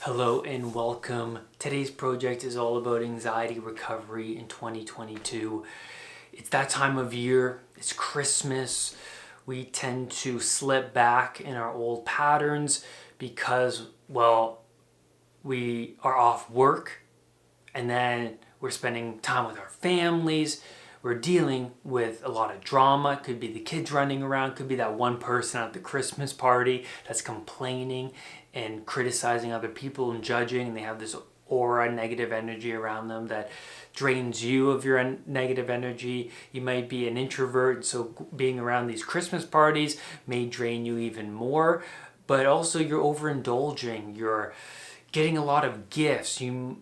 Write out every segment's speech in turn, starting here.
Hello and welcome. Today's project is all about anxiety recovery in 2022. It's that time of year, it's Christmas. We tend to slip back in our old patterns because, we are off work and then we're spending time with our families. We're dealing with a lot of drama. Could be the kids running around, could be that one person at the Christmas party that's complaining and criticizing other people and judging, and they have this aura, negative energy around them that drains you of your negative energy. You might be an introvert, so being around these Christmas parties may drain you even more. But also you're overindulging, you're getting a lot of gifts. There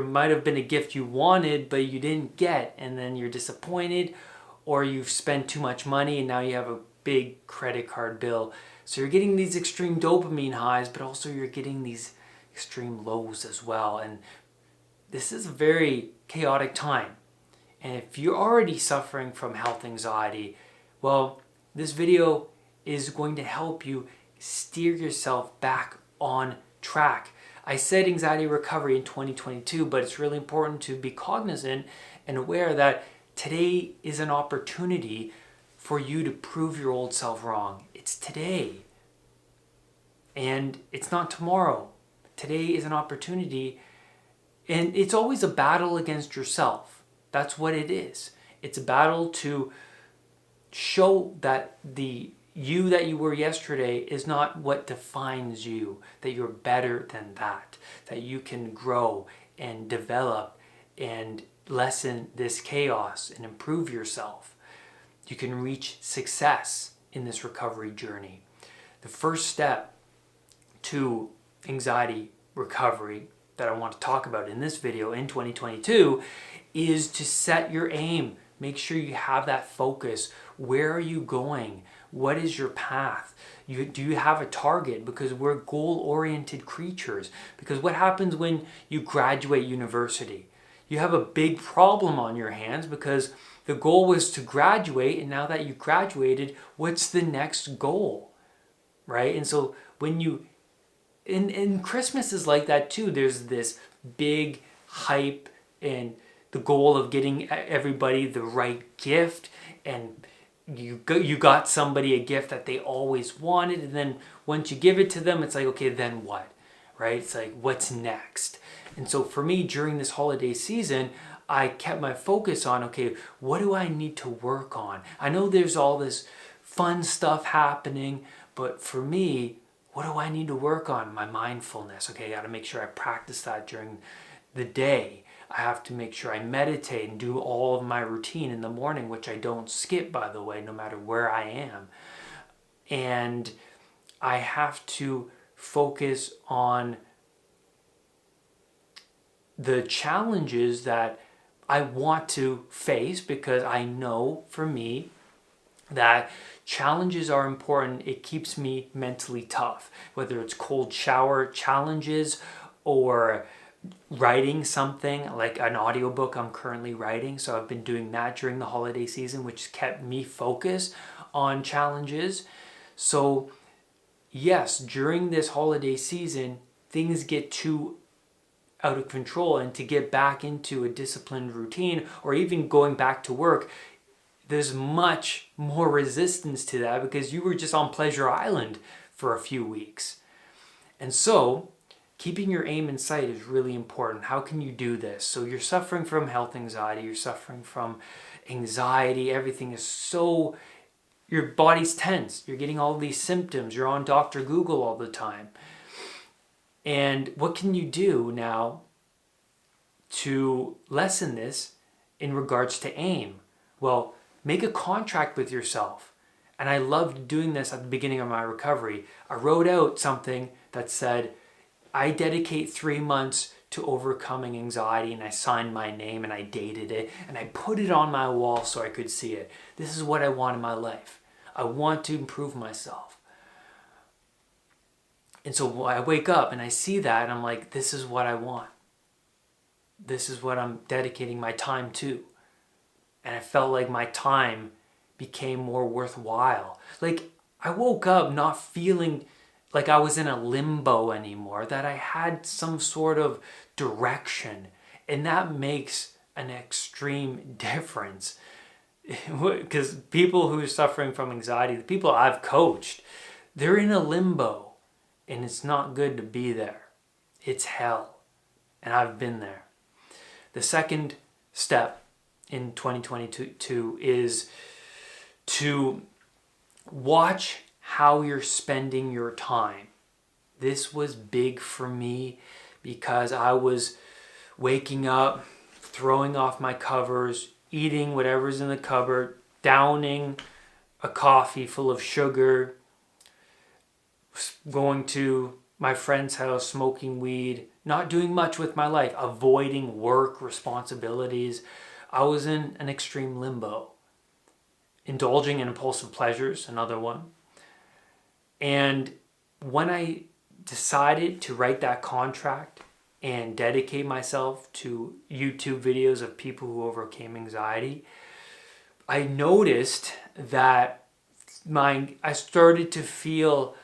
might have been a gift you wanted but you didn't get, and then you're disappointed, or you've spent too much money and now you have a big credit card bill. So you're getting these extreme dopamine highs, but also you're getting these extreme lows as well. And this is a very chaotic time. And if you're already suffering from health anxiety, well, this video is going to help you steer yourself back on track. I said anxiety recovery in 2022, but it's really important to be cognizant and aware that today is an opportunity for you to prove your old self wrong. It's today. And it's not tomorrow. Today is an opportunity. And it's always a battle against yourself. That's what it is. It's a battle to show that the you that you were yesterday is not what defines you, that you're better than that you can grow and develop and lessen this chaos and improve yourself. You can reach success in this recovery journey. The first step to anxiety recovery that I want to talk about in this video in 2022 is to set your aim. Make sure you have that focus. Where are you going? What is your path? Do you have a target? Because we're goal-oriented creatures. Because what happens when you graduate university? You have a big problem on your hands because the goal was to graduate, and now that you graduated, what's the next goal? Right? And so when you... And Christmas is like that too. There's this big hype and the goal of getting everybody the right gift, and you got somebody a gift that they always wanted, and then once you give it to them, it's like, okay, then what? Right? It's like, what's next? And so for me, during this holiday season, I kept my focus on, okay, what do I need to work on? I know there's all this fun stuff happening, but for me, what do I need to work on? My mindfulness. Okay, I got to make sure I practice that during the day. I have to make sure I meditate and do all of my routine in the morning, which I don't skip, by the way, no matter where I am. And I have to focus on the challenges that I want to face, because I know for me that challenges are important. It keeps me mentally tough, whether it's cold shower challenges or writing something like an audiobook I'm currently writing. So I've been doing that during the holiday season, which kept me focused on challenges. So yes, during this holiday season, things get too out of control, and to get back into a disciplined routine or even going back to work, there's much more resistance to that because you were just on Pleasure Island for a few weeks. And so keeping your aim in sight is really important. How can you do this? So you're suffering from health anxiety, you're suffering from anxiety, everything is so, your body's tense, you're getting all these symptoms, you're on Dr. Google all the time. And what can you do now to lessen this in regards to aim? Well, make a contract with yourself. And I loved doing this at the beginning of my recovery. I wrote out something that said, I dedicate 3 months to overcoming anxiety, and I signed my name and I dated it and I put it on my wall so I could see it. This is what I want in my life. I want to improve myself. And so I wake up and I see that and I'm like, this is what I want. This is what I'm dedicating my time to. And I felt like my time became more worthwhile. Like, I woke up not feeling like I was in a limbo anymore, that I had some sort of direction. And that makes an extreme difference. Because people who are suffering from anxiety, the people I've coached, they're in a limbo. And it's not good to be there. It's hell. And I've been there. The second step in 2022 is to watch how you're spending your time. This was big for me because I was waking up, throwing off my covers, eating whatever's in the cupboard, downing a coffee full of sugar, going to my friend's house, smoking weed, not doing much with my life, avoiding work responsibilities. I was in an extreme limbo. Indulging in impulsive pleasures, another one. And when I decided to write that contract and dedicate myself to YouTube videos of people who overcame anxiety, I noticed that I started to feel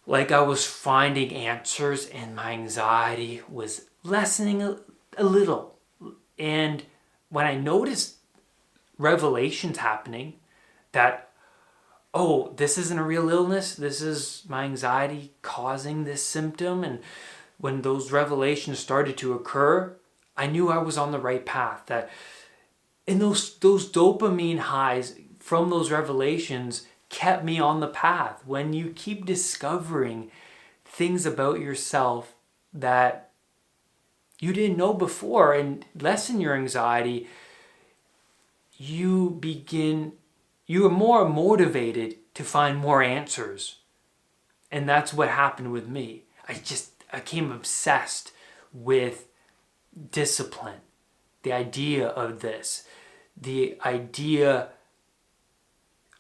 like I was finding answers and my anxiety was lessening a little. And when I noticed revelations happening that, oh, this isn't a real illness, this is my anxiety causing this symptom, and when those revelations started to occur, I knew I was on the right path. That and those dopamine highs from those revelations kept me on the path. When you keep discovering things about yourself that you didn't know before and lessen your anxiety, you are more motivated to find more answers. And that's what happened with me. I became obsessed with discipline, the idea of this, the idea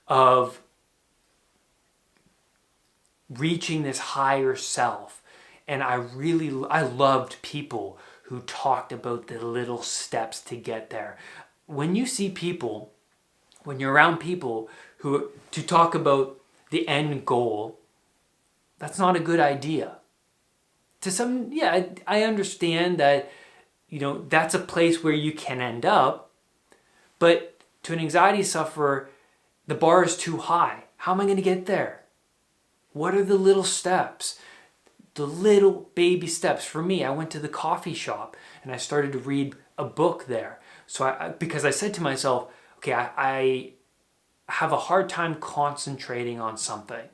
of reaching this higher self. And I loved people who talked about the little steps to get there. When you're around people who to talk about the end goal, that's not a good idea. I understand that, that's a place where you can end up, but to an anxiety sufferer, the bar is too high. How am I going to get there? What are the little steps? The little baby steps. For me, I went to the coffee shop and I started to read a book there. So because I said to myself, okay, I have a hard time concentrating on something.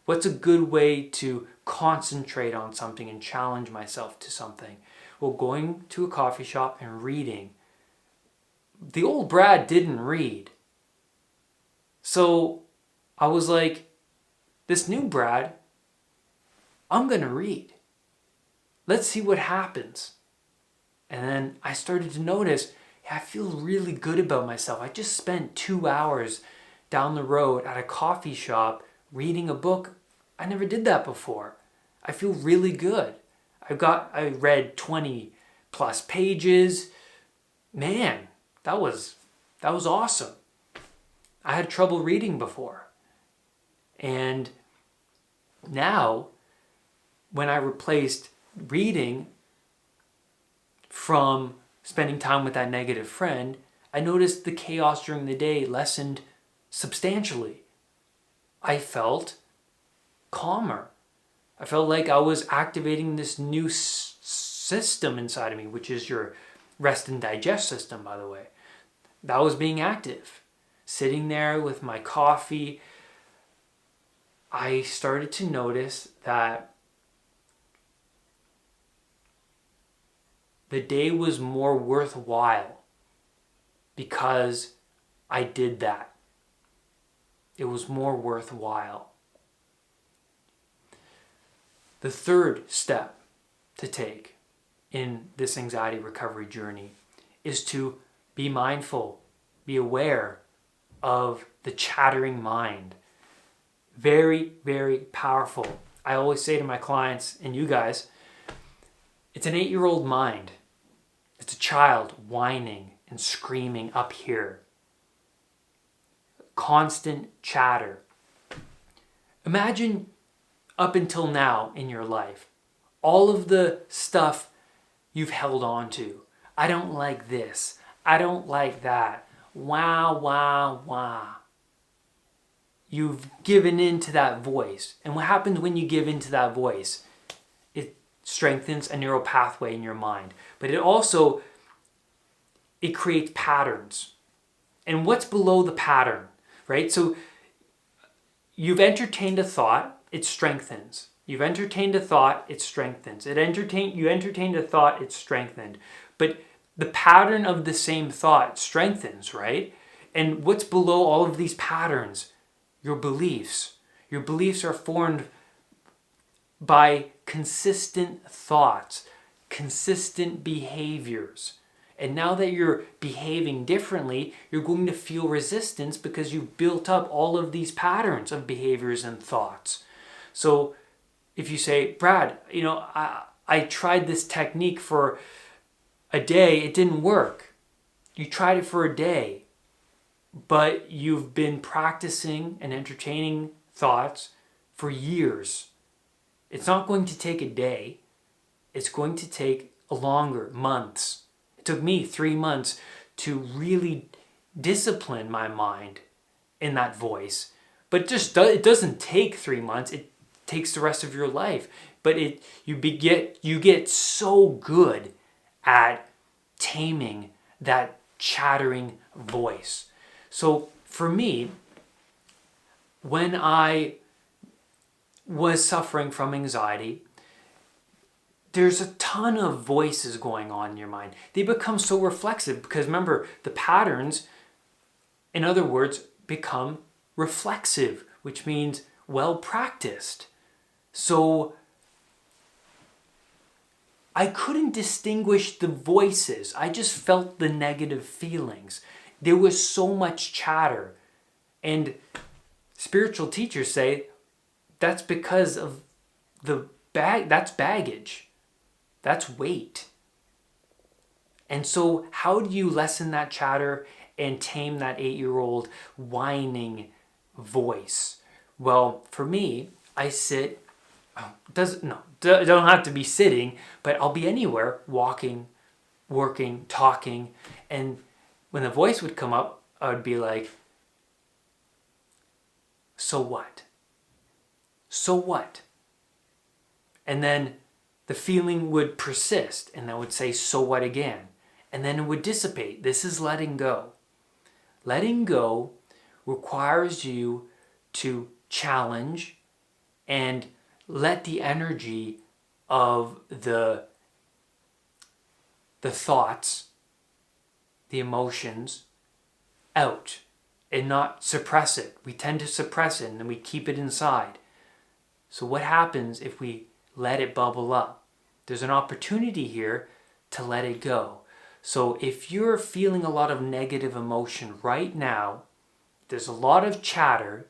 What's a good way to concentrate on something and challenge myself to something? Well, going to a coffee shop and reading. The old Brad didn't read. So I was like, this new Brad, I'm going to read. Let's see what happens. And then I started to notice, I feel really good about myself. I just spent 2 hours down the road at a coffee shop reading a book. I never did that before. I feel really good. I read 20 plus pages. Man, that was awesome. I had trouble reading before. And now, when I replaced reading from spending time with that negative friend, I noticed the chaos during the day lessened substantially. I felt calmer. I felt like I was activating this new system inside of me, which is your rest and digest system, by the way. That was being active. Sitting there with my coffee, I started to notice that the day was more worthwhile because I did that. It was more worthwhile. The third step to take in this anxiety recovery journey is to be mindful, be aware of the chattering mind. Very, very powerful. I always say to my clients and you guys, it's an 8-year-old mind. It's a child whining and screaming up here. Constant chatter. Imagine up until now in your life. All of the stuff you've held on to. I don't like this. I don't like that. Wah, wah, wah. You've given in to that voice. And what happens when you give in to that voice? It strengthens a neural pathway in your mind. But it creates patterns. And what's below the pattern, right? So you've entertained a thought, it strengthens. You've entertained a thought, it strengthens. You entertained a thought, it strengthened. But the pattern of the same thought strengthens, right? And what's below all of these patterns? Your beliefs. Your beliefs are formed by consistent thoughts, consistent behaviors. And now that you're behaving differently, you're going to feel resistance because you've built up all of these patterns of behaviors and thoughts. So if you say, Brad, I tried this technique for a day, it didn't work. You tried it for a day, but you've been practicing and entertaining thoughts for years. It's not going to take a day. It's going to take longer, months. It took me 3 months to really discipline my mind in that voice. But it doesn't take 3 months. It takes the rest of your life. But you get so good at taming that chattering voice. So for me, when I was suffering from anxiety, there's a ton of voices going on in your mind. They become so reflexive because remember, the patterns, in other words, become reflexive, which means well practiced. So I couldn't distinguish the voices. I just felt the negative feelings. There was so much chatter. And spiritual teachers say that's because of that's baggage. That's weight. And so how do you lessen that chatter and tame that 8-year-old whining voice? Well, for me, I sit, don't have to be sitting, but I'll be anywhere, walking, working, talking. And when the voice would come up, I would be like, so what? So what? And then the feeling would persist, and I would say, so what again? And then it would dissipate. This is letting go. Letting go requires you to challenge and let the energy of the thoughts, the emotions out and not suppress it. We tend to suppress it and then we keep it inside. So what happens if we let it bubble up? There's an opportunity here to let it go. So if you're feeling a lot of negative emotion right now, there's a lot of chatter.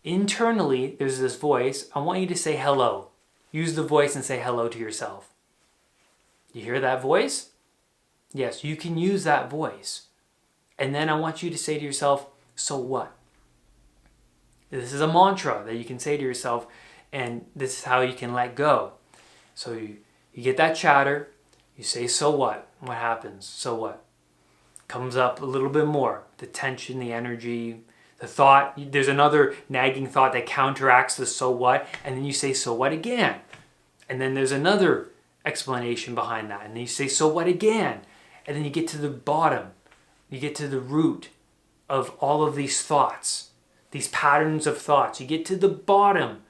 Internally, there's this voice. I want you to say hello. Use the voice and say hello to yourself. You hear that voice? Yes, you can use that voice. And then I want you to say to yourself, so what? This is a mantra that you can say to yourself, and this is how you can let go. So you get that chatter, you say, so what? What happens? So what? Comes up a little bit more. The tension, the energy, the thought. There's another nagging thought that counteracts the so what, and then you say, so what again? And then there's another explanation behind that, and then you say, so what again? And then you get to the bottom. You get to the root of all of these thoughts, these patterns of thoughts. You get to the bottom,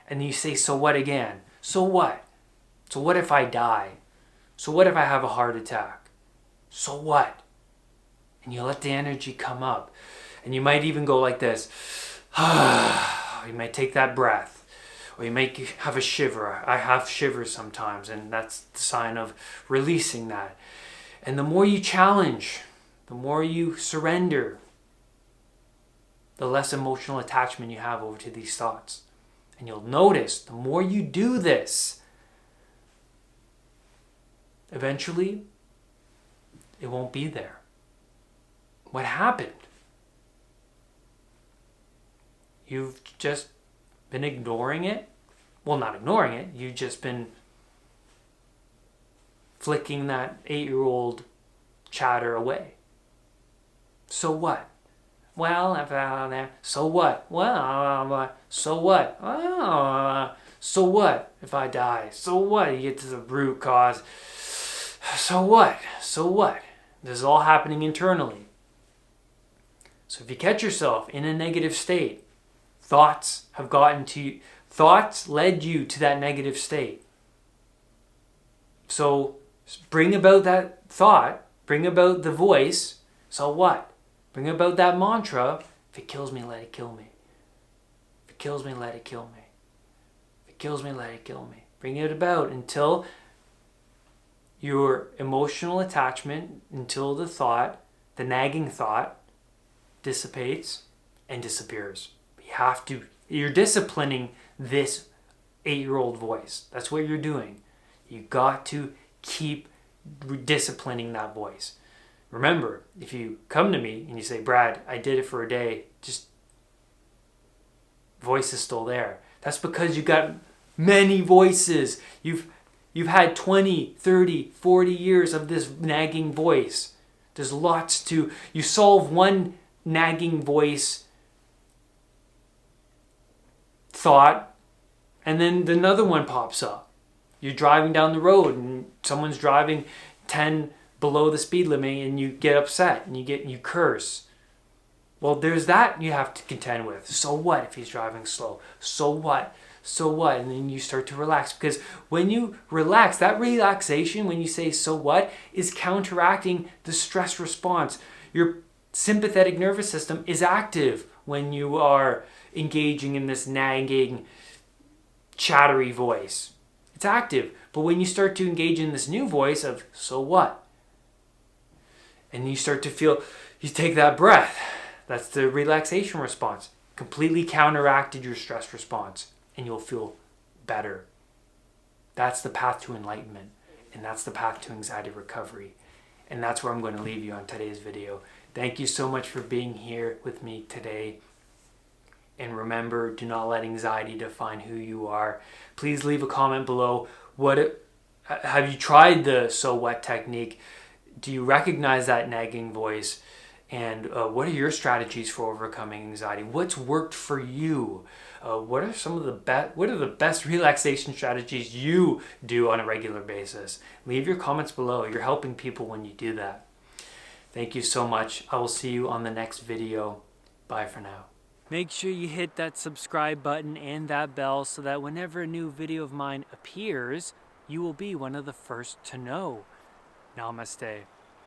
and then you say, so what again? So what? So what if I die? So what if I have a heart attack? So what? And you let the energy come up. And you might even go like this. You might take that breath. Or you might have a shiver. I have shivers sometimes, and that's the sign of releasing that. And the more you challenge, the more you surrender, the less emotional attachment you have over to these thoughts. And you'll notice the more you do this, eventually, it won't be there. What happened? You've just been ignoring it Well, not ignoring it. You've just been flicking that 8-year-old chatter away. So what? Well, I found there. So what? Well, so what? So what if I die? So what? You get to the root cause. So what? So what? This is all happening internally. So if you catch yourself in a negative state, thoughts led you to that negative state. So bring about that thought, bring about the voice. So what? Bring about that mantra. If it kills me, let it kill me. If it kills me, let it kill me. If it kills me, let it kill me. Bring it about until your emotional attachment, until the thought, the nagging thought, dissipates and disappears. You're disciplining this 8-year-old voice. That's what you're doing. You got to keep disciplining that voice. Remember, if you come to me and you say, Brad, I did it for a day, just voice is still there. That's because you got many voices. You've had 20, 30, 40 years of this nagging voice. There's lots to, you solve one nagging voice thought, and then another one pops up. You're driving down the road and someone's driving 10 below the speed limit and you get upset and you curse. Well, there's that you have to contend with. So what if he's driving slow? So what? So what? And then you start to relax, because when you relax, that relaxation, when you say so what, is counteracting the stress response. Your sympathetic nervous system is active when you are engaging in this nagging, chattery voice. It's active. But when you start to engage in this new voice of so what, and you start to feel, you take that breath, that's the relaxation response. Completely counteracted your stress response, and you'll feel better. That's the path to enlightenment, and that's the path to anxiety recovery. And that's where I'm going to leave you on today's video. Thank you so much for being here with me today. And remember, do not let anxiety define who you are. Please leave a comment below. Have you tried the so what technique? Do you recognize that nagging voice? And what are your strategies for overcoming anxiety? What's worked for you? What are the best relaxation strategies you do on a regular basis? Leave your comments below. You're helping people when you do that. Thank you so much. I will see you on the next video. Bye for now. Make sure you hit that subscribe button and that bell so that whenever a new video of mine appears, you will be one of the first to know. Namaste.